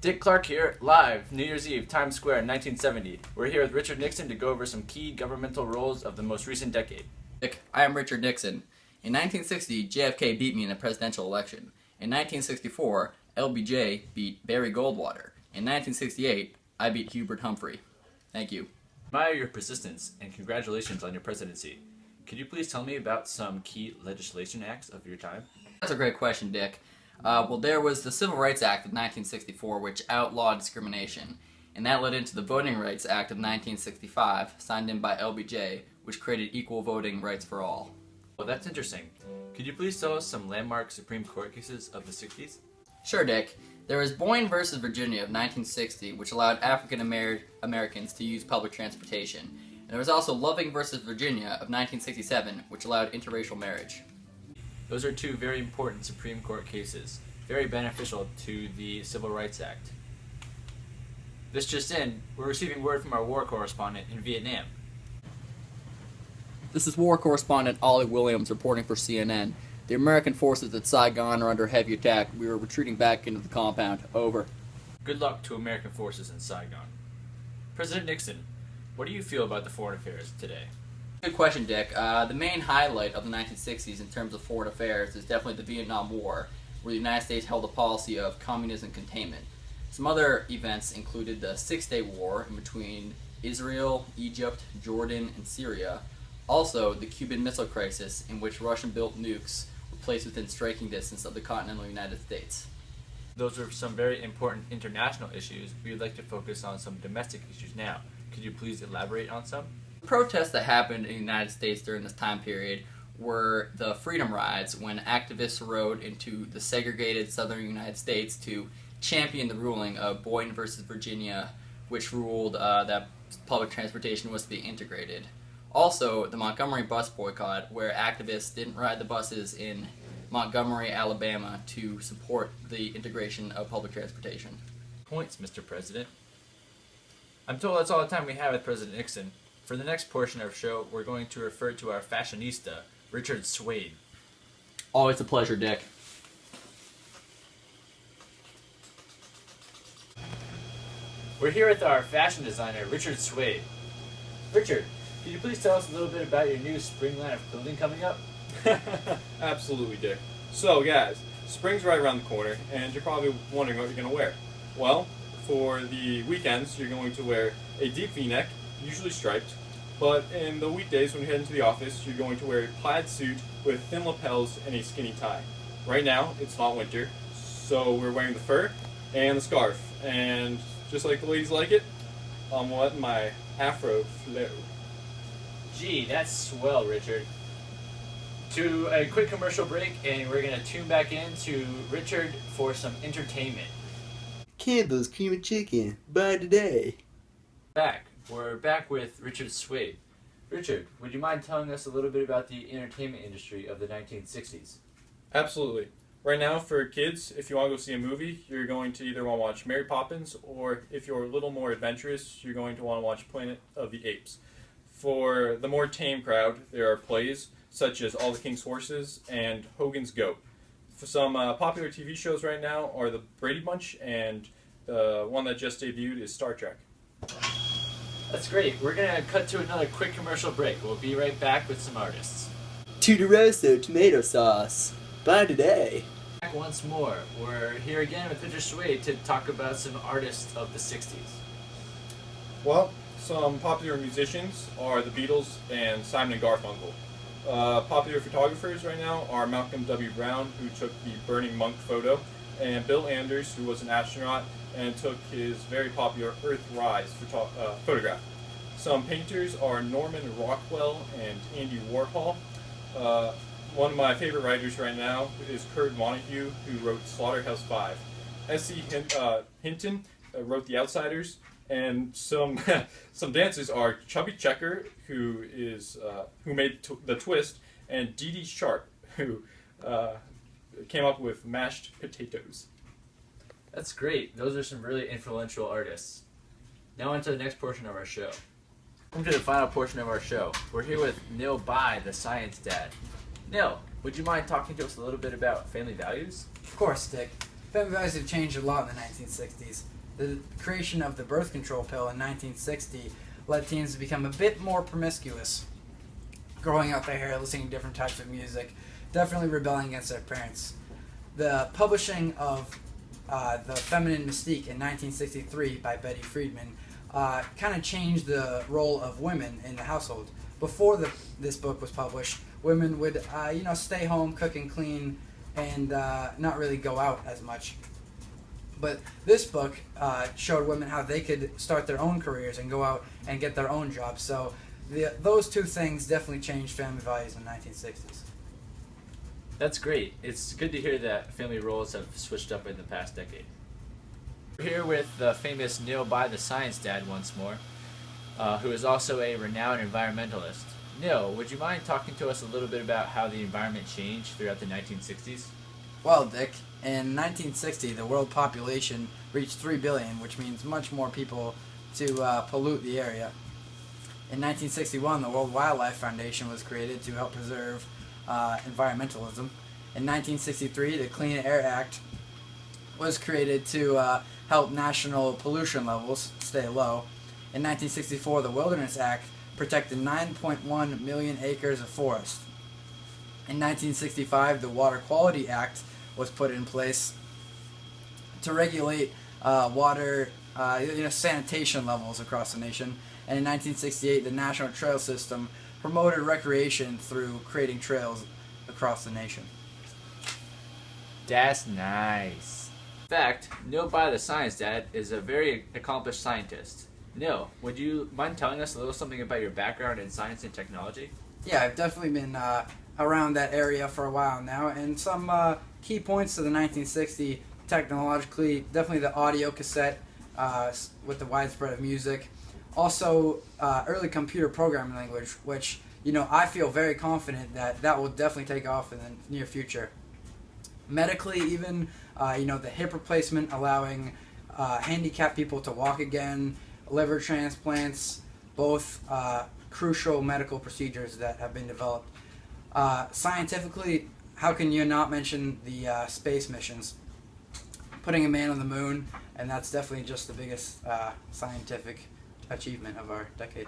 Dick Clark here, live, New Year's Eve, Times Square, 1970. We're here with Richard Nixon to go over some key governmental roles of the most recent decade. I am Richard Nixon. In 1960, JFK beat me in the presidential election. In 1964, LBJ beat Barry Goldwater. In 1968, I beat Hubert Humphrey. Thank you. Admire your persistence and congratulations on your presidency. Could you please tell me about some key legislation acts of your time? That's a great question, Dick. Well, there was the Civil Rights Act of 1964, which outlawed discrimination, and that led into the Voting Rights Act of 1965, signed in by LBJ, which created equal voting rights for all. Well, that's interesting. Could you please tell us some landmark Supreme Court cases of the 60s? Sure, Dick. There was Boyne versus Virginia of 1960, which allowed African Americans to use public transportation. And there was also Loving versus Virginia of 1967, which allowed interracial marriage. Those are two very important Supreme Court cases, very beneficial to the Civil Rights Act. This just in, we're receiving word from our war correspondent in Vietnam. This is war correspondent Ollie Williams reporting for CNN. The American forces at Saigon are under heavy attack. We are retreating back into the compound. Over. Good luck to American forces in Saigon. President Nixon, what do you feel about the foreign affairs today? Good question, Dick. The main highlight of the 1960s in terms of foreign affairs is definitely the Vietnam War, where the United States held a policy of communism containment. Some other events included the Six-Day War in between Israel, Egypt, Jordan, and Syria. Also, the Cuban Missile Crisis, in which Russian-built nukes were placed within striking distance of the continental United States. Those are some very important international issues. We would like to focus on some domestic issues now. Could you please elaborate on some? The protests that happened in the United States during this time period were the Freedom Rides, when activists rode into the segregated southern United States to champion the ruling of Boyne versus Virginia, which ruled that public transportation was to be integrated. Also, the Montgomery bus boycott, where activists didn't ride the buses in Montgomery, Alabama to support the integration of public transportation. Points, Mr. President. I'm told that's all the time we have with President Nixon. For the next portion of our show, we're going to refer to our fashionista, Richard Swade. Always a pleasure, Dick. We're here with our fashion designer, Richard Swade. Richard, could you please tell us a little bit about your new spring line of clothing coming up? Absolutely, Dick. So, guys, spring's right around the corner, and you're probably wondering what you're going to wear. Well, for the weekends, you're going to wear a deep V-neck, usually striped, but in the weekdays when you head into the office, you're going to wear a plaid suit with thin lapels and a skinny tie. Right now, it's not winter, so we're wearing the fur and the scarf, and just like the ladies like it, I'm letting my afro flow. Gee, that's swell, Richard. To a quick commercial break, and we're going to tune back in to Richard for some entertainment. Campbell's Cream and Chicken, buy today. We're back with Richard Swade. Richard, would you mind telling us a little bit about the entertainment industry of the 1960s? Absolutely. Right now, for kids, if you want to go see a movie, you're going to either want to watch Mary Poppins, or if you're a little more adventurous, you're going to want to watch Planet of the Apes. For the more tame crowd, there are plays such as All the King's Horses and Hogan's Goat. For some popular TV shows right now are the Brady Bunch, and the one that just debuted is Star Trek. That's great. We're going to cut to another quick commercial break. We'll be right back with some artists. Tudoroso tomato sauce, buy today. Back once more. We're here again with Richard Swade to talk about some artists of the 60s. Well, some popular musicians are the Beatles and Simon and Garfunkel. Popular photographers right now are Malcolm W. Brown, who took the Burning Monk photo, and Bill Anders, who was an astronaut and took his very popular Earthrise photograph. Some painters are Norman Rockwell and Andy Warhol. One of my favorite writers right now is Kurt Vonnegut, who wrote Slaughterhouse-Five. S.C. Hinton wrote The Outsiders, and some dancers are Chubby Checker, who made the Twist, and Dee Dee Sharp, who came up with Mashed Potatoes. That's great. Those are some really influential artists. Now on to the next portion of our show. Welcome to the final portion of our show. We're here with Nil Bai, the science dad. Nil, would you mind talking to us a little bit about family values? Of course, Dick. family values have changed a lot in the 1960s. The creation of the birth control pill in 1960 led teens to become a bit more promiscuous, growing out their hair, listening to different types of music, definitely rebelling against their parents. The publishing of The Feminine Mystique in 1963 by Betty Friedman kind of changed the role of women in the household. Before this book was published, women would stay home, cook and clean, and not really go out as much. But this book showed women how they could start their own careers and go out and get their own jobs. So those two things definitely changed family values in the 1960s. That's great. It's good to hear that family roles have switched up in the past decade. We're here with the famous Neil By the Science Dad once more, who is also a renowned environmentalist. Neil, would you mind talking to us a little bit about how the environment changed throughout the 1960s? Well, Dick, in 1960, the world population reached 3 billion, which means much more people to pollute the area. In 1961, the World Wildlife Foundation was created to help preserve environmentalism. In 1963, the Clean Air Act was created to help national pollution levels stay low. In 1964, the Wilderness Act protected 9.1 million acres of forest. In 1965, the Water Quality Act was put in place to regulate water sanitation levels across the nation. And in 1968, the National Trail System promoted recreation through creating trails across the nation. That's nice. In fact, Neil By the Science Dad is a very accomplished scientist. Neil, would you mind telling us a little something about your background in science and technology? Yeah, I've definitely been around that area for a while now, and some key points to the 1960 technologically, definitely the audio cassette with the widespread of music. Also, early computer programming language, which, I feel very confident that will definitely take off in the near future. Medically, even, the hip replacement, allowing handicapped people to walk again, liver transplants, both crucial medical procedures that have been developed. Scientifically, how can you not mention the space missions? Putting a man on the moon, and that's definitely just the biggest scientific achievement of our decade.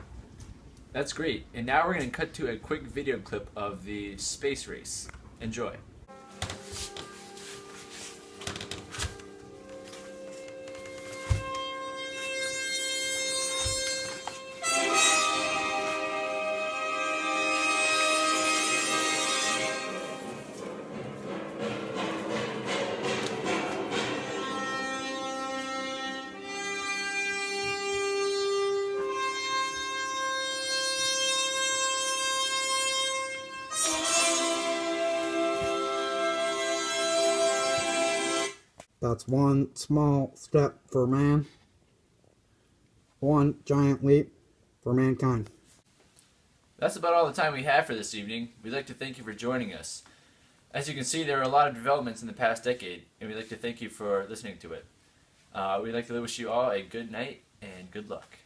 That's great. And now we're going to cut to a quick video clip of the space race. Enjoy. That's one small step for man, one giant leap for mankind. That's about all the time we have for this evening. We'd like to thank you for joining us. As you can see, there are a lot of developments in the past decade, and we'd like to thank you for listening to it. We'd like to wish you all a good night and good luck.